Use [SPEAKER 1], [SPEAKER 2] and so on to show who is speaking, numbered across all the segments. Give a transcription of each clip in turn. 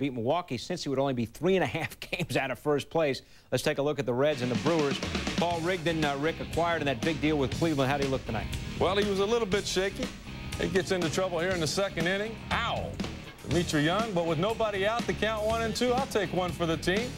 [SPEAKER 1] beat Milwaukee, Cincy would only be 3.5 games out of first place. Let's take a look at the Reds and the Brewers. Paul Rigdon, Rick, acquired in that big deal with Cleveland. How do you look tonight?
[SPEAKER 2] Well, he was a little bit shaky. He gets into trouble here in the second inning. Ow! Dimitri Young, but with nobody out, the count 1-2. I'll take one for the team.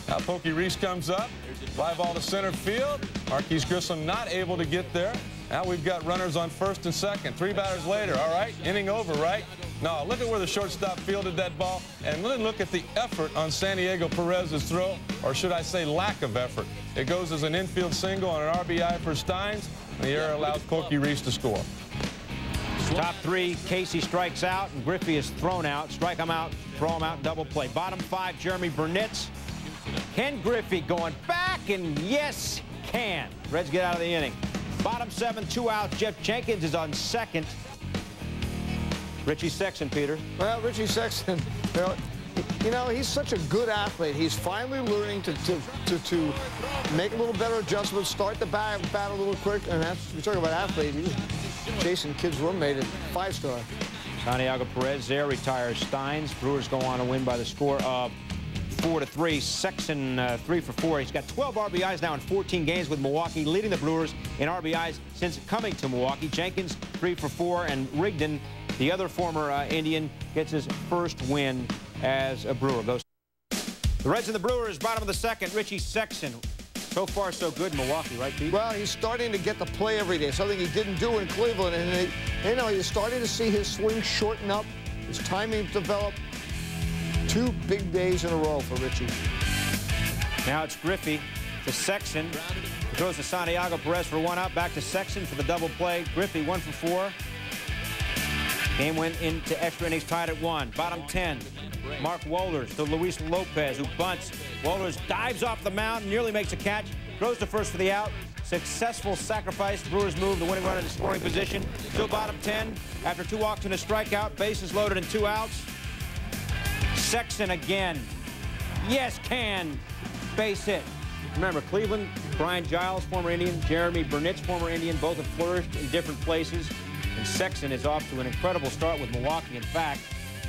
[SPEAKER 2] Now Pokey Reese comes up. Fly ball to center field. Marquise Grissom not able to get there. Now we've got runners on first and second. 3 batters later. All right, inning over, right? No, look at where the shortstop fielded that ball. And then look at the effort on San Diego Perez's throw, or should I say lack of effort. It goes as an infield single on an RBI for Steins. And the error allows Pokey Reese to score.
[SPEAKER 1] Top 3, Casey strikes out, and Griffey is thrown out. Strike him out, throw him out, double play. Bottom 5, Jeremy Burnitz. Ken Griffey going back, and yes, can. Reds get out of the inning. Bottom 7, 2 outs. Jeff Jenkins is on second. Richie Sexson, Peter.
[SPEAKER 3] Well, Richie Sexson, you know, he's such a good athlete. He's finally learning to make a little better adjustments, start the bat a little quick, and that's, you're talking about athlete. He's Jason Kidd's roommate at 5-star.
[SPEAKER 1] Santiago Perez there retires Steins. Brewers go on to win by the score of 4-3. Sexton 3 for 4. He's got 12 RBIs now in 14 games with Milwaukee, leading the Brewers in RBIs since coming to Milwaukee. Jenkins 3 for 4, and Rigdon, the other former Indian, gets his first win as a Brewer. The Reds and the Brewers, bottom of the second. Richie Sexson. So far, so good in Milwaukee, right, Pete?
[SPEAKER 3] Well, he's starting to get the play every day, something he didn't do in Cleveland. And, you know, he's starting to see his swing shorten up, his timing develop. 2 big days in a row for Richie.
[SPEAKER 1] Now it's Griffey to Sexton. He throws to Santiago Perez for 1 out. Back to Sexton for the double play. Griffey 1 for 4. Game went into extra innings, tied at 1. Bottom 10, Mark Wohlers to Luis Lopez, who bunts. Wohlers dives off the mound, nearly makes a catch, throws to first for the out. Successful sacrifice. The Brewers move the winning run into scoring position. Still bottom 10 after 2 walks and a strikeout. Bases loaded and 2 outs. Sexton again. Yes, can. Base hit. Remember, Cleveland, Brian Giles, former Indian, Jeremy Burnitz, former Indian, both have flourished in different places. And Sexton is off to an incredible start with Milwaukee. In fact,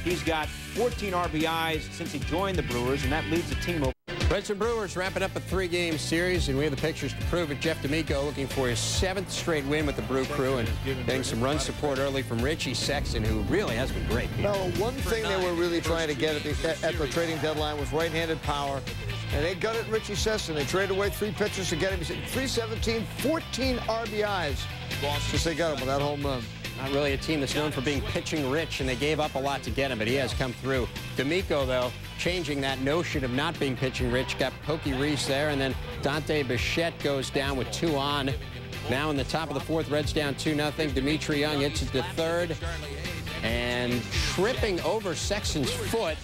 [SPEAKER 1] he's got 14 RBIs since he joined the Brewers, and that leads the team over.
[SPEAKER 4] Reds and Brewers wrapping up a 3-game series, and we have the pictures to prove it. Jeff D'Amico looking for his 7th straight win with the Brew Crew, and getting some run support early from Richie Sexson, who really has been great.
[SPEAKER 3] Well, one thing they were really trying to get at the trading deadline was right-handed power, and they got it Richie Sexson. They traded away 3 pitchers to get him. He's at 317, 14 RBIs since they got him with that home run.
[SPEAKER 4] Not really a team that's known for being pitching rich, and they gave up a lot to get him, but he has come through. D'Amico, though, changing that notion of not being pitching rich. Got Pokey Reese there, and then Dante Bichette goes down with 2 on. Now in the top of the 4th, Reds down 2-0. Dimitri Young hits it to 3rd, and tripping over Sexton's foot.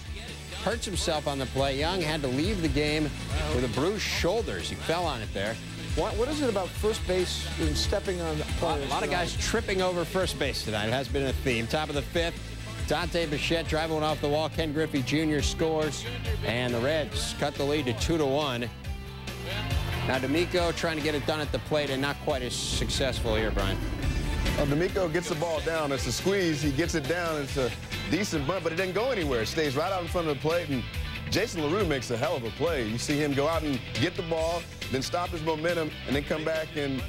[SPEAKER 4] Hurts himself on the play. Young had to leave the game with a bruised shoulders. He fell on it there.
[SPEAKER 3] What is it about first base and stepping on players?
[SPEAKER 4] A lot of guys tripping over first base tonight. It has been a theme. Top of the 5th, Dante Bichette driving one off the wall. Ken Griffey Jr. scores, and the Reds cut the lead to 2-1. Now D'Amico trying to get it done at the plate, and not quite as successful here, Brian.
[SPEAKER 5] Well, D'Amico gets the ball down. It's a squeeze. He gets it down. It's a decent bunt, but it doesn't go anywhere. It stays right out in front of the plate, and Jason LaRue makes a hell of a play. You see him go out and get the ball, then stop his momentum, and then come back and,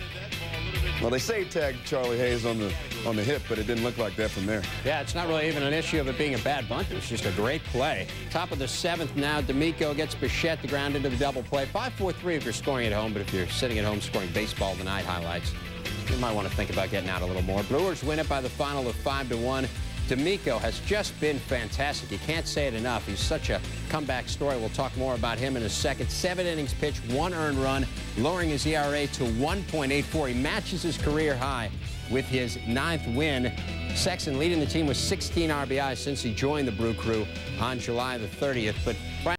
[SPEAKER 5] well, they say tag Charlie Hayes on the hip, but it didn't look like that from there.
[SPEAKER 4] Yeah, it's not really even an issue of it being a bad bunt. It's just a great play. Top of the 7th now, D'Amico gets Bichette to ground into the double play. 5-4-3 if you're scoring at home, but if you're sitting at home scoring baseball tonight highlights, you might want to think about getting out a little more. Brewers win it by the final of 5-1. D'Amico has just been fantastic. You can't say it enough. He's such a comeback story. We'll talk more about him in a second. 7 innings pitched, 1 earned run, lowering his ERA to 1.84. He matches his career high with his 9th win. Sexton leading the team with 16 RBIs since he joined the Brew Crew on July the 30th. But Brian,